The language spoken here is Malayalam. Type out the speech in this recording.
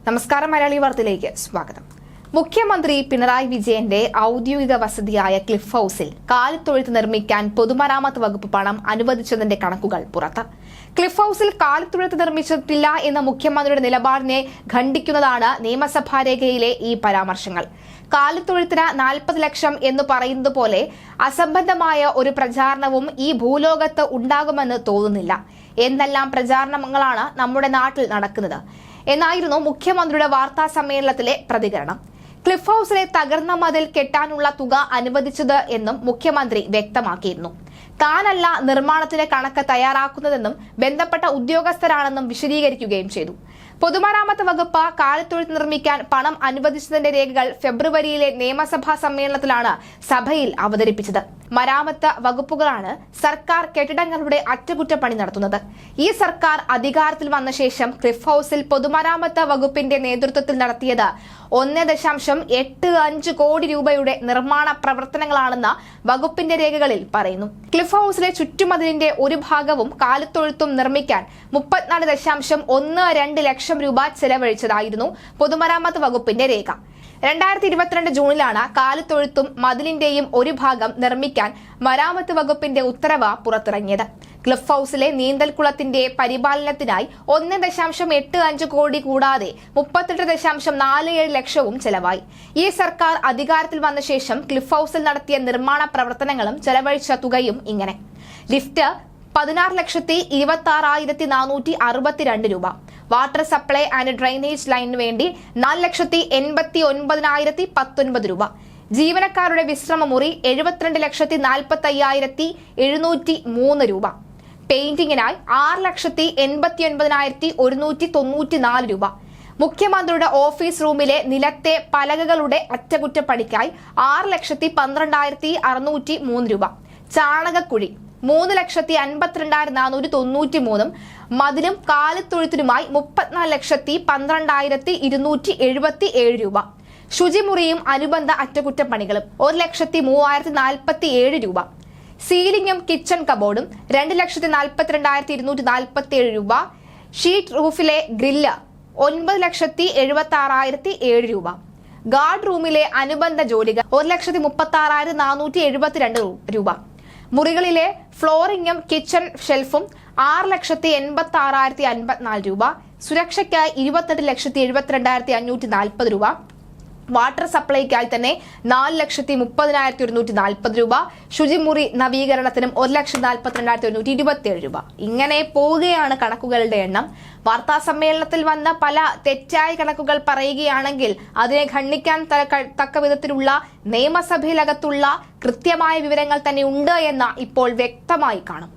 നമസ്കാരം, മലയാളി വാർത്തയിലേക്ക് സ്വാഗതം. മുഖ്യമന്ത്രി പിണറായി വിജയന്റെ ഔദ്യോഗിക വസതിയായ ക്ലിഫ് ഹൌസിൽ കാലിത്തൊഴുത്ത് നിർമ്മിക്കാൻ പൊതുമരാമത്ത് വകുപ്പ് പണം അനുവദിച്ചതിന്റെ കണക്കുകൾ പുറത്ത്. ക്ലിഫ് ഹൌസിൽ കാലിത്തൊഴുത്ത് നിർമ്മിച്ചിട്ടില്ല എന്ന മുഖ്യമന്ത്രിയുടെ നിലപാടിനെ ഖണ്ഡിക്കുന്നതാണ് നിയമസഭാ രേഖയിലെ ഈ പരാമർശങ്ങൾ. കാലിത്തൊഴുത്തിന് 40 ലക്ഷം എന്ന് പറയുന്നത് പോലെ അസംബന്ധമായ ഒരു പ്രചാരണവും ഈ ഭൂലോകത്ത് ഉണ്ടാകുമെന്ന് തോന്നുന്നില്ല. എന്തെല്ലാം പ്രചാരണങ്ങളാണ് നമ്മുടെ നാട്ടിൽ നടക്കുന്നത് എന്നായിരുന്നു മുഖ്യമന്ത്രിയുടെ വാർത്താ സമ്മേളനത്തിലെ പ്രതികരണം. ക്ലിഫ് ഹൌസിലെ തകർന്ന മതിൽ കെട്ടാനുള്ള തുക അനുവദിച്ചത് എന്നും മുഖ്യമന്ത്രി വ്യക്തമാക്കിയിരുന്നു. താനല്ല നിർമ്മാണത്തിന്റെ കണക്ക് തയ്യാറാക്കുന്നതെന്നും ബന്ധപ്പെട്ട ഉദ്യോഗസ്ഥരാണെന്നും വിശദീകരിക്കുകയും ചെയ്തു. പൊതുമരാമത്ത് വകുപ്പ് കാലിത്തൊഴുത്ത് നിർമ്മിക്കാൻ പണം അനുവദിച്ചതിന്റെ രേഖകൾ ഫെബ്രുവരിയിലെ നിയമസഭാ സമ്മേളനത്തിലാണ് സഭയിൽ അവതരിപ്പിച്ചത്. മരാമത്ത് വകുപ്പുകളാണ് സർക്കാർ കെട്ടിടങ്ങളുടെ അറ്റകുറ്റപ്പണി നടത്തുന്നത്. ഈ സർക്കാർ അധികാരത്തിൽ വന്ന ശേഷം ക്ലിഫ് ഹൌസിൽ പൊതുമരാമത്ത് വകുപ്പിന്റെ നേതൃത്വത്തിൽ നടത്തിയത് 1.85 കോടി രൂപയുടെ നിർമ്മാണ പ്രവർത്തനങ്ങളാണെന്ന് വകുപ്പിന്റെ രേഖകളിൽ പറയുന്നു. ക്ലിഫ് ഹൌസിലെ ചുറ്റുമതിലിന്റെ ഒരു ഭാഗവും കാലിത്തൊഴുത്തും നിർമ്മിക്കാൻ 34.12 ലക്ഷം രൂപ ചെലവഴിച്ചതായിരുന്നു പൊതുമരാമത്ത് വകുപ്പിന്റെ രേഖ. 2022 ജൂണിലാണ് കാലിത്തൊഴുത്തും മതിലിന്റെയും ഒരു ഭാഗം നിർമ്മിക്കാൻ മരാമത്ത് വകുപ്പിന്റെ ഉത്തരവ് പുറത്തിറങ്ങിയത്. ക്ലിഫ് ഹൌസിലെ നീന്തൽക്കുളത്തിന്റെ പരിപാലനത്തിനായി 1.85 കോടി കൂടാതെ 38.47 ലക്ഷവും ചെലവായി. ഈ സർക്കാർ അധികാരത്തിൽ വന്ന ശേഷം ക്ലിഫ് ഹൌസിൽ നടത്തിയ നിർമ്മാണ പ്രവർത്തനങ്ങളും ചെലവഴിച്ച തുകയും ഇങ്ങനെ: ലിഫ്റ്റ് 16,26,462 രൂപ, വാട്ടർ സപ്ലൈ ആൻഡ് ഡ്രെയിനേജ് ലൈനിന് വേണ്ടി 4,89,019 രൂപ, ജീവനക്കാരുടെ വിശ്രമമുറി 72,45,703 രൂപ, പെയിന്റിംഗിനായി 6,89,194 രൂപ, മുഖ്യമന്ത്രിയുടെ ഓഫീസ് റൂമിലെ നിലത്തെ പലകകളുടെ അറ്റകുറ്റപ്പണിക്കായി 6,12,603 രൂപ, ചാണകക്കുഴി 3,52,493, മതിലും കാലിത്തൊഴുത്തിനുമായി 34,12,277 രൂപ, ശുചിമുറിയും അനുബന്ധ അറ്റകുറ്റപ്പണികളും 1,03,047 രൂപ, സീലിംഗും കിച്ചൺ കബോർഡും 2,42,247 രൂപ, ഷീറ്റ് റൂഫിലെ ഗ്രില്ല് 9,76,007 രൂപ, ഗാർഡ് റൂമിലെ അനുബന്ധ ജോലികൾ 1,36,472 രൂപ, മുറികളിലെ ഫ്ലോറിംഗും കിച്ചൺ ഷെൽഫും 6,86,054 രൂപ, സുരക്ഷയ്ക്കായി 28,72,540 രൂപ, വാട്ടർ സപ്ലൈക്കായി തന്നെ 4,30,140 രൂപ, ശുചിമുറി നവീകരണത്തിനും 1,42,127 രൂപ. ഇങ്ങനെ പോവുകയാണ് കണക്കുകളുടെ എണ്ണം. വാർത്താ സമ്മേളനത്തിൽ വന്ന പല തെറ്റായ കണക്കുകൾ പറയുകയാണെങ്കിൽ അതിനെ ഖണ്ഡിക്കാൻ തക്ക വിധത്തിലുള്ള നിയമസഭയിലകത്തുള്ള കൃത്യമായ വിവരങ്ങൾ തന്നെ ഉണ്ട് എന്ന് ഇപ്പോൾ വ്യക്തമായി കാണും.